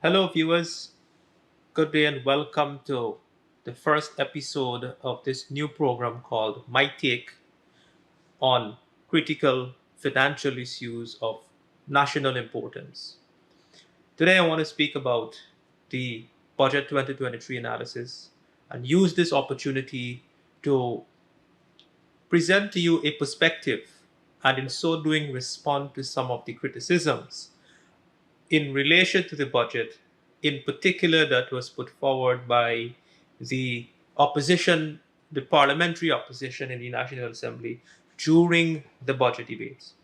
Hello, viewers. Good day and welcome to the first episode of this new program called My Take on Critical Financial Issues of National Importance. Today, I want to speak about the Budget 2023 analysis and use this opportunity to present to you a perspective and, in so doing, respond to some of the criticisms in relation to the budget, in particular, that was put forward by the opposition, the parliamentary opposition in the National Assembly during the budget debates.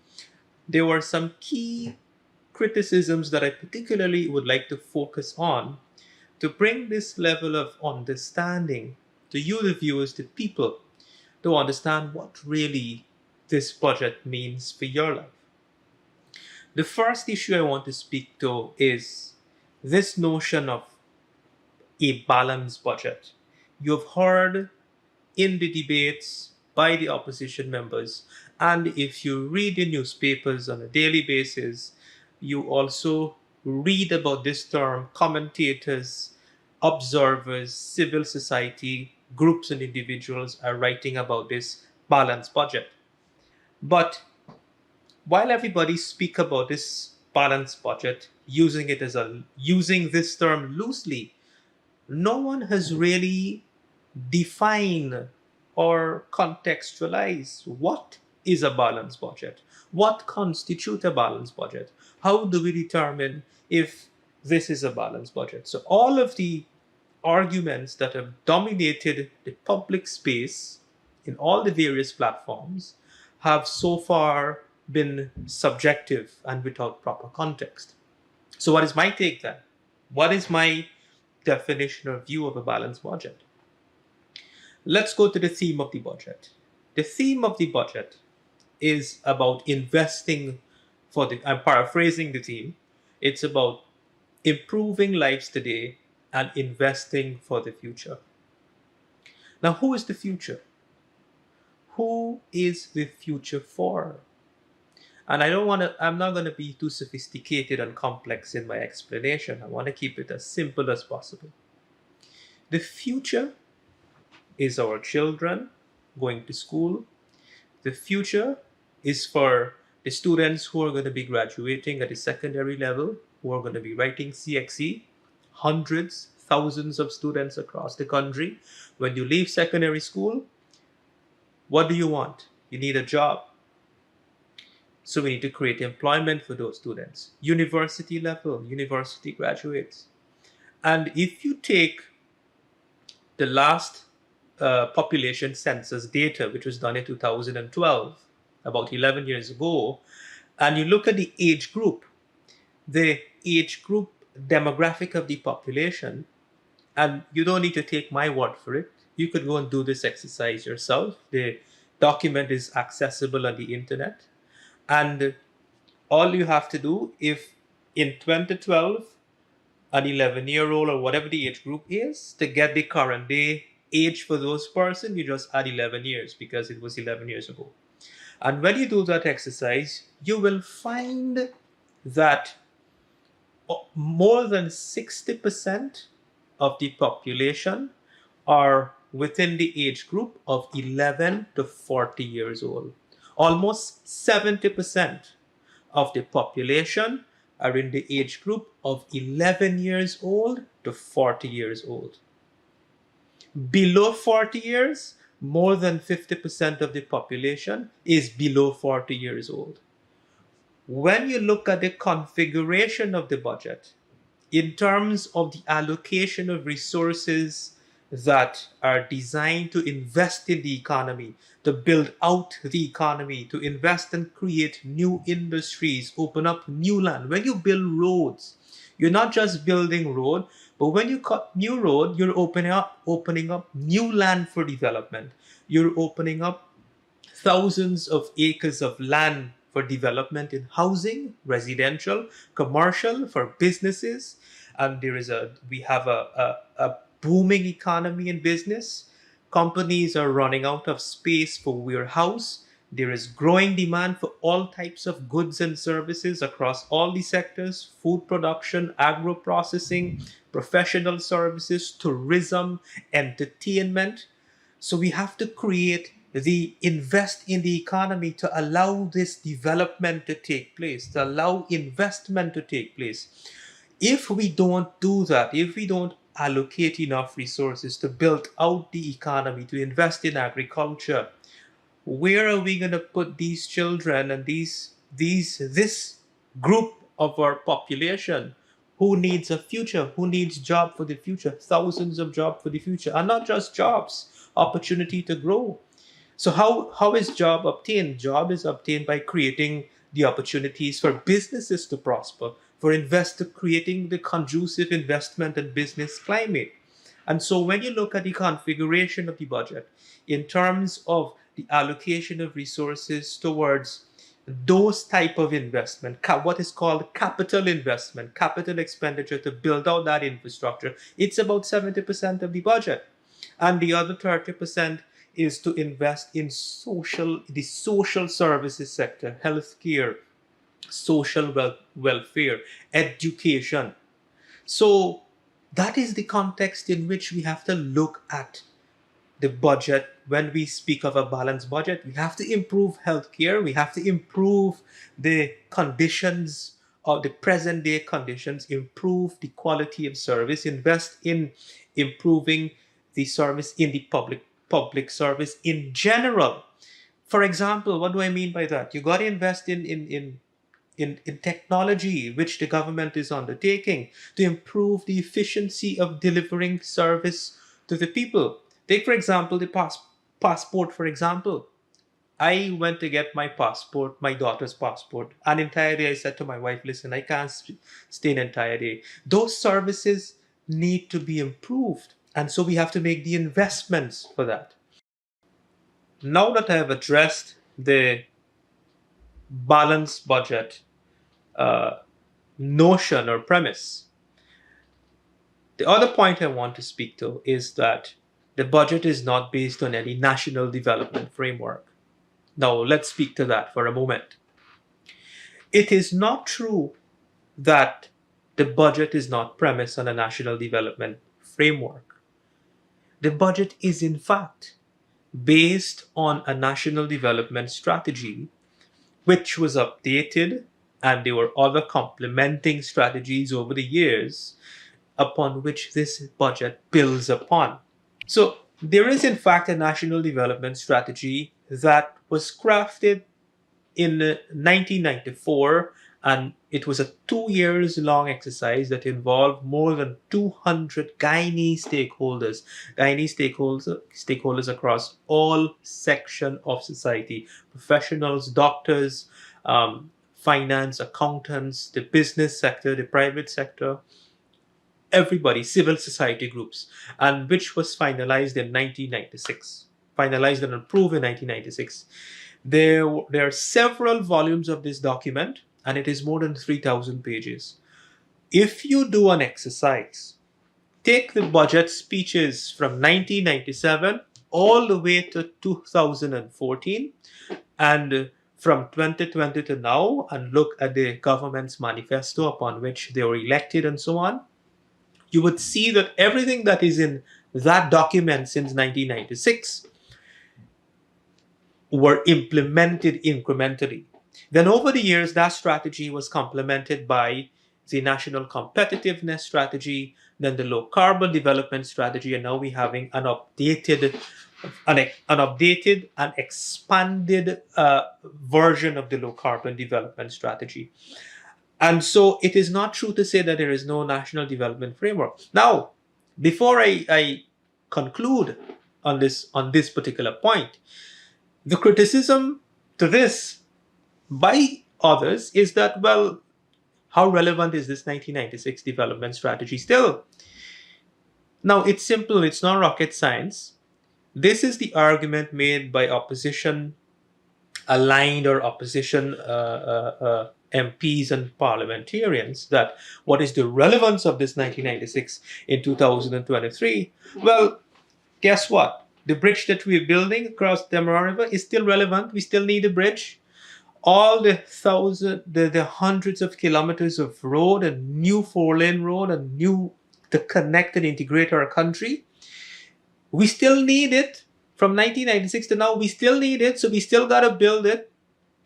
There were some key criticisms that I particularly would like to focus on to bring this level of understanding to you, the viewers, the people, to understand what really this budget means for your life. The first issue I want to speak to is this notion of a balanced budget. You've heard in the debates by the opposition members, and if you read the newspapers on a daily basis, you also read about this term. Commentators, observers, civil society, groups, and individuals are writing about this balanced budget. But while everybody speak about this balanced budget, using this term loosely, no one has really defined or contextualized what is a balanced budget, what constitutes a balanced budget, how do we determine if this is a balanced budget. So all of the arguments that have dominated the public space in all the various platforms have so far been subjective and without proper context. So, what is my take then? What is my definition or view of a balanced budget? Let's go to the theme of the budget. The theme of the budget is about investing I'm paraphrasing the theme, it's about improving lives today and investing for the future. Now, who is the future? Who is the future for? And I'm not going to be too sophisticated and complex in my explanation. I want to keep it as simple as possible. The future is our children going to school. The future is for the students who are going to be graduating at the secondary level, who are going to be writing CXE, hundreds, thousands of students across the country. When you leave secondary school, what do you want? You need a job. So we need to create employment for those students. University level, university graduates. And if you take the last population census data, which was done in 2012, about 11 years ago, and you look at the age group demographic of the population, and you don't need to take my word for it. You could go and do this exercise yourself. The document is accessible on the internet. And all you have to do, if in 2012, an 11-year-old or whatever the age group is, to get the current day age for those person, you just add 11 years because it was 11 years ago. And when you do that exercise, you will find that more than 60% of the population are within the age group of 11 to 40 years old. Almost 70% of the population are in the age group of 11 years old to 40 years old. Below 40 years, more than 50% of the population is below 40 years old. When you look at the configuration of the budget, in terms of the allocation of resources that are designed to invest in the economy, to build out the economy, to invest and create new industries, open up new land. When you build roads, you're not just building road, but when you cut new road, you're opening up new land for development. You're opening up thousands of acres of land for development in housing, residential, commercial, for businesses. And we have a booming economy in business. Companies are running out of space for warehouse. There is growing demand for all types of goods and services across all the sectors: food production, agro processing, professional services, tourism, entertainment. So we have to invest in the economy to allow this development to take place, to allow investment to take place. If we don't do that, if we don't allocate enough resources to build out the economy, to invest in agriculture, where are we going to put these children and this group of our population who needs a future, who needs job for the future, thousands of jobs for the future, and not just jobs, opportunity to grow. So how is job obtained? Job is obtained by creating the opportunities for businesses to prosper, for investor creating the conducive investment and business climate. And so when you look at the configuration of the budget in terms of the allocation of resources towards those type of investment, what is called capital investment, capital expenditure to build out that infrastructure, it's about 70% of the budget. And the other 30% is to invest in the social services sector, healthcare, social welfare, education. So that is the context in which we have to look at the budget. When we speak of a balanced budget, we have to improve healthcare, we have to improve the conditions of the present day conditions, improve the quality of service, invest in improving the service in the public service in general. For example, what do I mean by that? You got to invest in technology, which the government is undertaking to improve the efficiency of delivering service to the people. Take, for example, the passport, for example. I went to get my passport, my daughter's passport. An entire day, I said to my wife, listen, I can't stay an entire day. Those services need to be improved. And so we have to make the investments for that. Now that I have addressed the balanced budget uh, notion or premise, the other point I want to speak to is that the budget is not based on any national development framework. Now, let's speak to that for a moment. It is not true that the budget is not premised on a national development framework. The budget is, in fact, based on a national development strategy, which was updated, and there were other complementing strategies over the years upon which this budget builds upon. So there is, in fact, a national development strategy that was crafted in 1994, and it was a 2 years long exercise that involved more than 200 Guyanese stakeholders across all sections of society: professionals, doctors, finance, accountants, the business sector, the private sector, everybody, civil society groups, and which was finalized in 1996, finalized and approved in 1996. There are several volumes of this document, and it is more than 3,000 pages. If you do an exercise, take the budget speeches from 1997 all the way to 2014, and from 2020 to now, and look at the government's manifesto upon which they were elected and so on, you would see that everything that is in that document since 1996 were implemented incrementally. Then over the years, that strategy was complemented by the national competitiveness strategy, then the low carbon development strategy, and now we're having an updated and expanded version of the low carbon development strategy. And so it is not true to say that there is no national development framework. Now, before I conclude on this particular point, the criticism to this by others is that, well, how relevant is this 1996 development strategy still? Now, it's simple, it's not rocket science. This is the argument made by opposition aligned or opposition MPs and parliamentarians, that what is the relevance of this 1996 in 2023? Well, guess what? The bridge that we're building across the Demerara River is still relevant. We still need a bridge. All the hundreds of kilometers of road, a new 4-lane road, a new to connect and integrate our country. We still need it. From 1996 to now, we still need it. So we still gotta build it.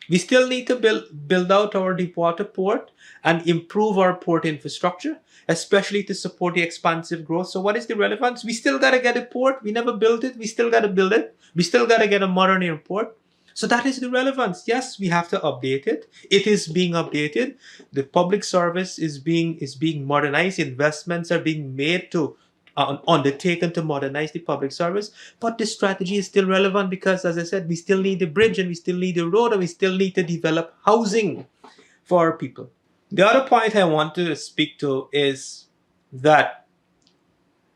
We still need to build out our deepwater port and improve our port infrastructure, especially to support the expansive growth. So what is the relevance? We still got to get a port. We never built it. We still got to build it. We still got to get a modern airport. So that is the relevance. Yes, we have to update it. It is being updated. The public service is being modernized. Investments are being made to undertaken to modernize the public service. But the strategy is still relevant because, as I said, we still need the bridge and we still need the road and we still need to develop housing for our people. The other point I want to speak to is that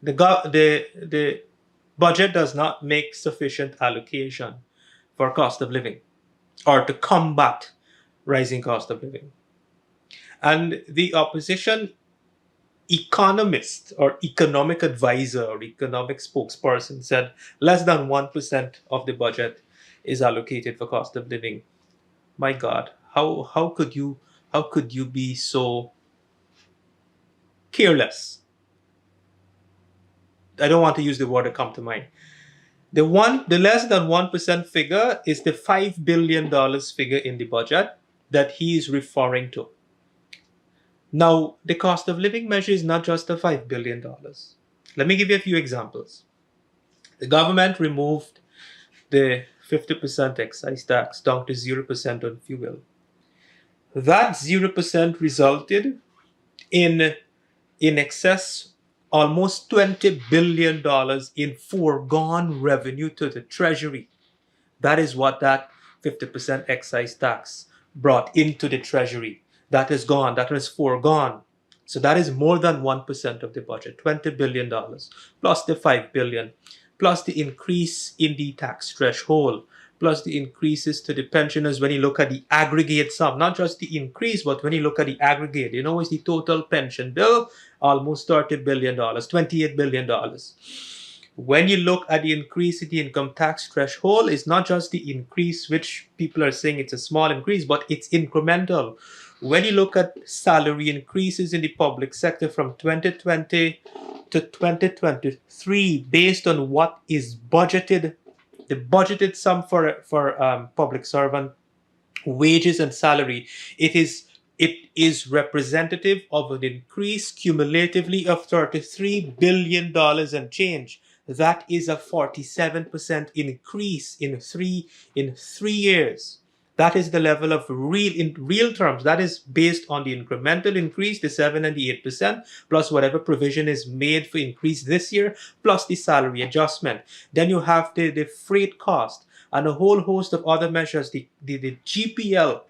the budget does not make sufficient allocation for cost of living or to combat rising cost of living. And the opposition economist or economic advisor or economic spokesperson said less than 1% of the budget is allocated for cost of living. My God, how could you be so careless? I don't want to use the word that come to mind. The less than 1% figure is the $5 billion figure in the budget that he is referring to. Now, the cost of living measure is not just the $5 billion. Let me give you a few examples. The government removed the 50% excise tax down to 0% on fuel. That 0% resulted in excess almost $20 billion in foregone revenue to the Treasury. That is what that 50% excise tax brought into the Treasury. That is gone. That is foregone. So that is more than 1% of the budget, $20 billion, plus the $5 billion, plus the increase in the tax threshold, plus the increases to the pensioners when you look at the aggregate sum, not just the increase, but when you look at the aggregate, is the total pension bill almost $30 billion, $28 billion. When you look at the increase in the income tax threshold, it's not just the increase, which people are saying it's a small increase, but it's incremental. When you look at salary increases in the public sector from 2020 to 2023, based on what is budgeted, the budgeted sum for public servant wages and salary, it is representative of an increase cumulatively of $33 billion and change. That is a 47% increase in three years. That is the level of in real terms. That is based on the incremental increase, the 7 and the 8%, plus whatever provision is made for increase this year, plus the salary adjustment. Then you have the freight cost and a whole host of other measures. The GPL,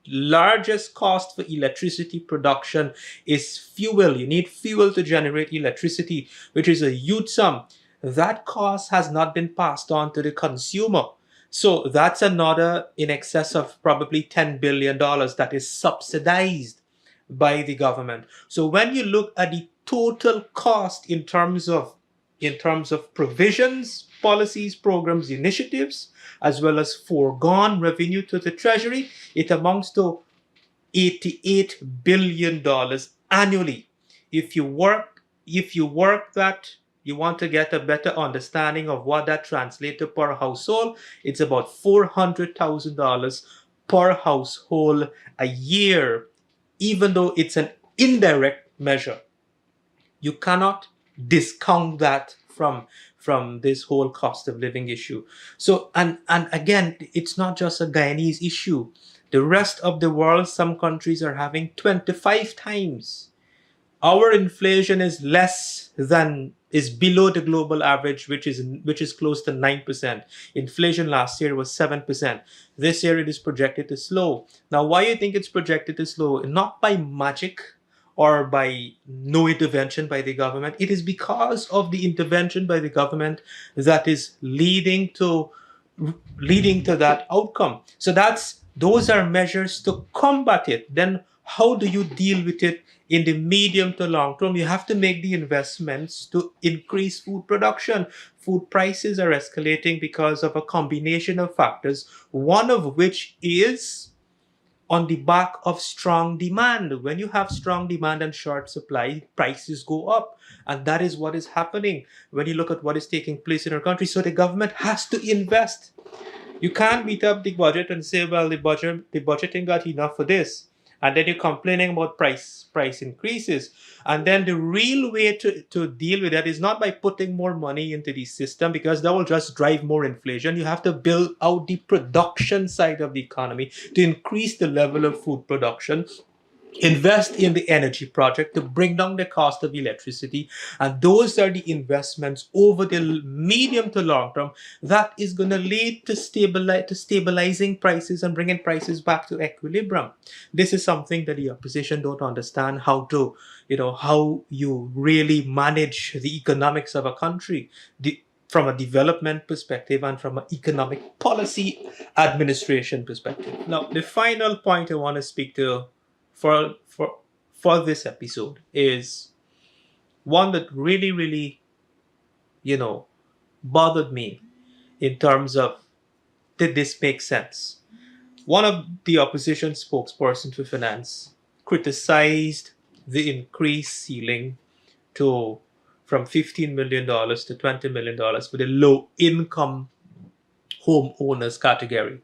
largest cost for electricity production is fuel. You need fuel to generate electricity, which is a huge sum. That cost has not been passed on to the consumer. So that's another in excess of probably $10 billion that is subsidized by the government. So when you look at the total cost in terms of provisions, policies, programs, initiatives, as well as foregone revenue to the Treasury, it amounts to $88 billion annually. If you work that, you want to get a better understanding of what that translates to per household, it's about $400,000 per household a year, even though it's an indirect measure. You cannot discount that from this whole cost of living issue. So, and again, it's not just a Guyanese issue. The rest of the world, some countries are having 25 times. Our inflation is below the global average, which is close to 9%. Inflation last year was 7%. This year it is projected to slow. Now, why do you think it's projected to slow? Not by magic or by no intervention by the government. It is because of the intervention by the government that is leading to that outcome. So those are measures to combat it. Then how do you deal with it in the medium to long term? You have to make the investments to increase food production. food prices are escalating because of a combination of factors, one of which is on the back of strong demand. When you have strong demand and short supply, prices go up. And that is what is happening when you look at what is taking place in our country. So the government has to invest. You can't meet up the budget and say, well, the budgeting got enough for this. And then you're complaining about price increases. And then the real way to deal with that is not by putting more money into the system, because that will just drive more inflation. You have to build out the production side of the economy to increase the level of food production, invest in the energy project to bring down the cost of electricity. And those are the investments over the medium to long term that is going to lead to stabilizing prices and bringing prices back to equilibrium. This is something that the opposition don't understand, how you really manage the economics of a country, from a development perspective and from an economic policy administration perspective. Now, the final point I want to speak to for for this episode is one that really bothered me in terms of, did this make sense? One of the opposition spokesperson for finance criticized the increased ceiling to from $15 million to $20 million for the low income homeowners category,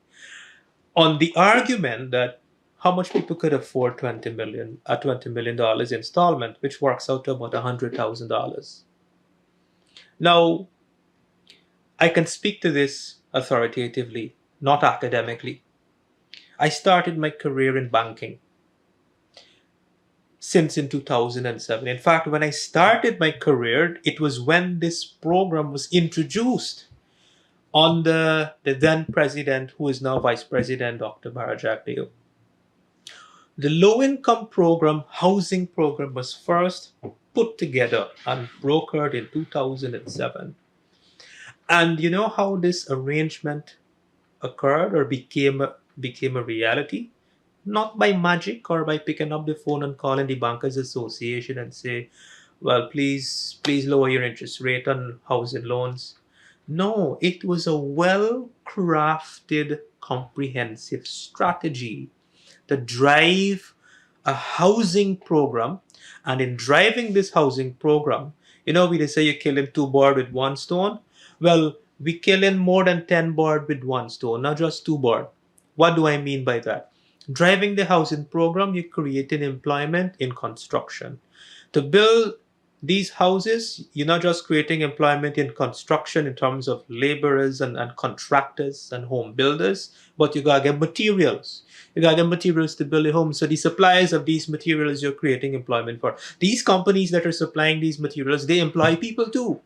on the argument that how much people could afford $20 million installment, which works out to about $100,000. Now, I can speak to this authoritatively, not academically. I started my career in banking since in 2007. In fact, when I started my career, it was when this program was introduced on the then president, who is now vice president, Dr. Barajak. The low-income program, housing program, was first put together and brokered in 2007. And you know how this arrangement occurred or became a reality? Not by magic or by picking up the phone and calling the Bankers Association and say, well, please lower your interest rate on housing loans. No, it was a well-crafted, comprehensive strategy to drive a housing program. And in driving this housing program, we say you're killing two birds with one stone. Well, we're killing more than 10 birds with one stone, not just two birds. What do I mean by that? Driving the housing program, you're creating employment in construction. To build these houses, you're not just creating employment in construction in terms of laborers and contractors and home builders, but you gotta get materials. You gotta get materials to build a home. So the suppliers of these materials, you're creating employment for. These companies that are supplying these materials, they employ people too.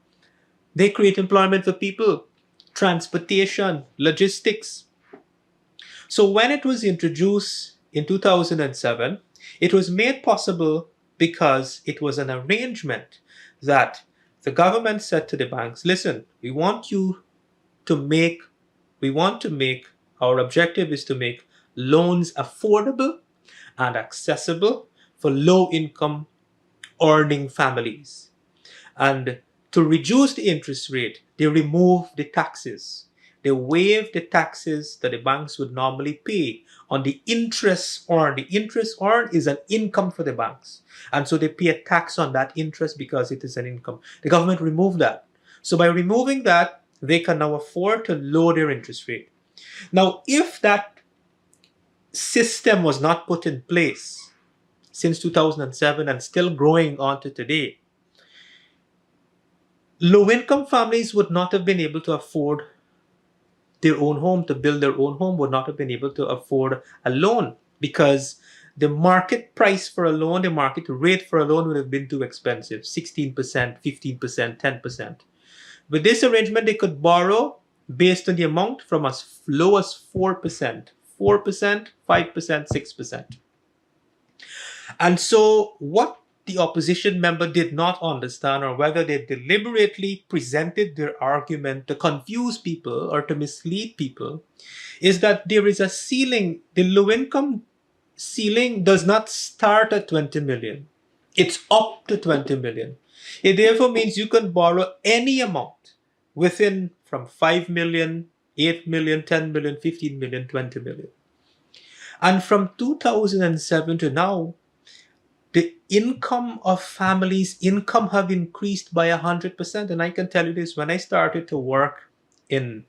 They create employment for people, transportation, logistics. So when it was introduced in 2007, it was made possible because it was an arrangement that the government said to the banks, listen, our objective is to make loans affordable and accessible for low-income earning families. And to reduce the interest rate, they removed the taxes. They waived the taxes that the banks would normally pay on the interest earned. The interest earned is an income for the banks. And so they pay a tax on that interest because it is an income. The government removed that. So by removing that, they can now afford to lower their interest rate. Now, if that system was not put in place since 2007 and still growing on to today, low-income families would not have been able to afford their own home, to build their own home, would not have been able to afford a loan because the market price for a loan, the market rate for a loan would have been too expensive, 16%, 15%, 10%. With this arrangement, they could borrow based on the amount from as low as 4%, 5%, 6%. And so what the opposition member did not understand, or whether they deliberately presented their argument to confuse people or to mislead people, is that there is a ceiling. The low-income ceiling does not start at 20 million. It's up to 20 million. It therefore means you can borrow any amount within from 5 million, 8 million, 10 million, 15 million, 20 million. And from 2007 to now, the income have increased by 100%. And I can tell you this, when I started to work in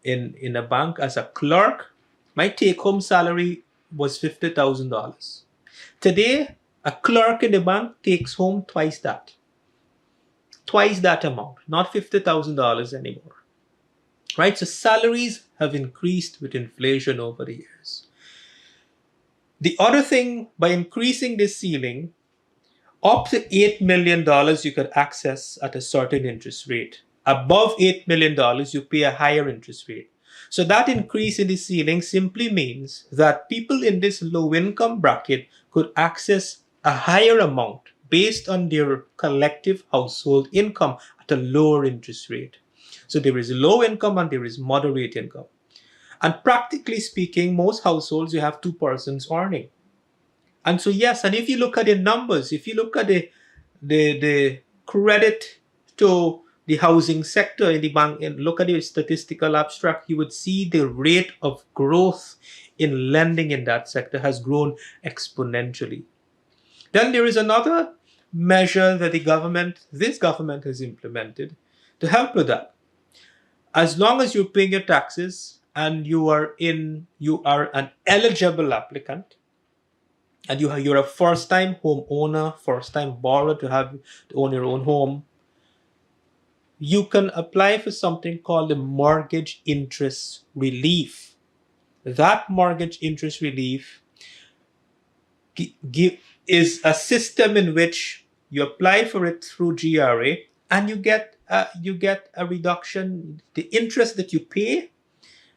in a bank as a clerk, my take-home salary was $50,000. Today, a clerk in the bank takes home twice that amount, not $50,000 anymore. Right? So salaries have increased with inflation over the years. The other thing, by increasing this ceiling, up to $8 million you could access at a certain interest rate. Above $8 million, you pay a higher interest rate. So that increase in the ceiling simply means that people in this low income bracket could access a higher amount based on their collective household income at a lower interest rate. So there is low income and there is moderate income. And practically speaking, most households you have two persons earning. And so yes, and if you look at the numbers, if you look at the credit to the housing sector in the bank and look at the statistical abstract, you would see the rate of growth in lending in that sector has grown exponentially. Then there is another measure that this government has implemented to help with that. As long as you're paying your taxes and you are an eligible applicant, and you're a first-time homeowner, first-time borrower to own your own home, you can apply for something called the mortgage interest relief. That mortgage interest relief is a system in which you apply for it through GRA and you get a reduction. The interest that you pay,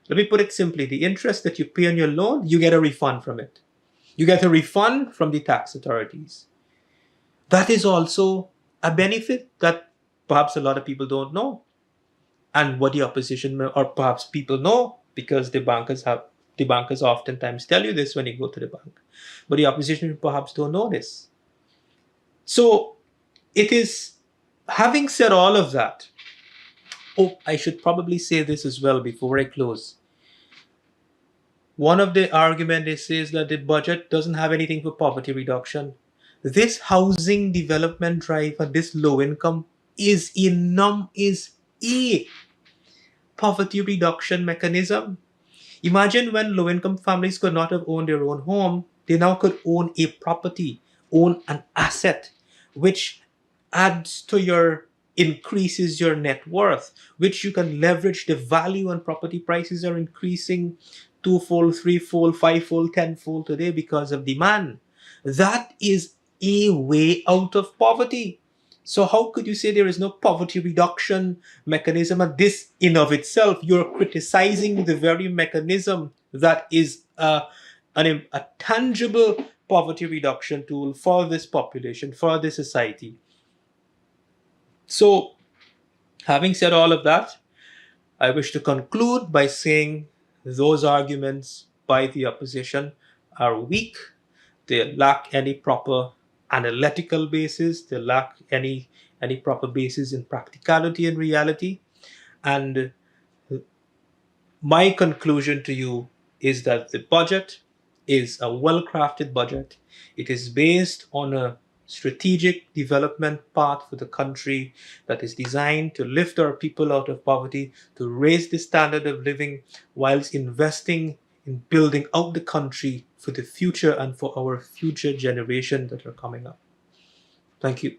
let me put it simply, the interest that you pay on your loan, you get a refund from it. You get a refund from the tax authorities. That is also a benefit that perhaps a lot of people don't know. And what the opposition, or perhaps people know, because the bankers oftentimes tell you this when you go to the bank. But the opposition perhaps don't know this. So it is, having said all of that, I should probably say this as well before I close. One of the arguments they say is that the budget doesn't have anything for poverty reduction. This housing development drive and this low income is a poverty reduction mechanism. Imagine when low income families could not have owned their own home, they now could own a property, own an asset, which increases your net worth, which you can leverage the value, and property prices are increasing twofold, threefold, fivefold, tenfold today because of demand. That is a way out of poverty. So how could you say there is no poverty reduction mechanism? And this in of itself, you're criticizing the very mechanism that is a tangible poverty reduction tool for this population, for this society. So, having said all of that, I wish to conclude by saying those arguments by the opposition are weak. They lack any proper analytical basis. They lack any proper basis in practicality and reality. And my conclusion to you is that the budget is a well-crafted budget. It is based on a strategic development path for the country that is designed to lift our people out of poverty, to raise the standard of living, whilst investing in building out the country for the future and for our future generations that are coming up. Thank you.